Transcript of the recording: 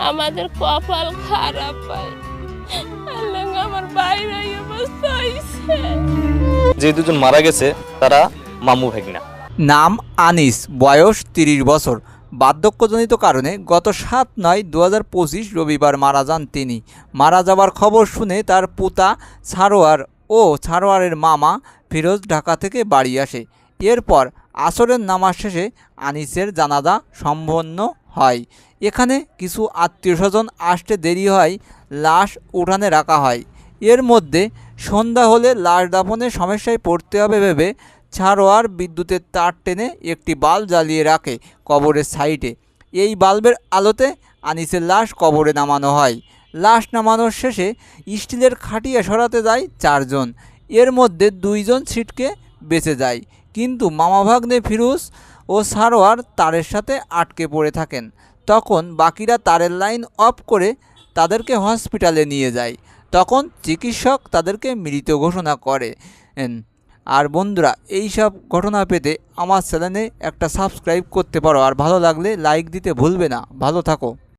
আমাদের কপাল খারাপ ভাই, আমার বাইরে এই অবস্থা হয়েছে। যে দুজন মারা গেছে তারা মামু ভাগনা। নাম আনিস, বয়স 30 বছর। বার্ধক্যজনিত কারণে গত 7/9/2025 রবিবার মারা যান তিনি। মারা যাবার খবর শুনে তার পুতা সারোয়ার ও সারোয়ারের মামা ফিরোজ ঢাকা থেকে বাড়ি আসে। এরপর আসরের নামাজ শেষে আনিসের জানাজা সম্পন্ন হয়। এখানে কিছু আত্মীয়স্বজন আসতে দেরি হয়, লাশ উঠানে রাখা হয়। এর মধ্যে সন্ধ্যা হলে লাশ দাফনের সমস্যায় পড়তে হবে ভেবে সারোয়ার বিদ্যুতের তার টেনে একটি বাল্ব জ্বালিয়ে রাখে কবরের সাইডে। এই বাল্বের আলোতে আনিসের লাশ কবরে নামানো হয়। লাশ নামানোর শেষে স্টিলের খাটিয়া সরাতে যায় 4 জন। এর মধ্যে 2 জন ছিটকে বেঁচে যায়, কিন্তু মামাভাগ্নে ফিরোজ ও সারোয়ার তারের সাথে আটকে পড়ে থাকেন। তখন বাকিরা তারের লাইন অফ করে তাদেরকে হসপিটালে নিয়ে যায়। তখন চিকিৎসক তাদেরকে মৃত ঘোষণা করেন। আর বন্ধুরা, এই সব ঘটনা পেতে আমার চ্যানেলে একটা সাবস্ক্রাইব করতে পারো, আর ভালো লাগলে লাইক দিতে ভুলবে না। ভালো থাকো।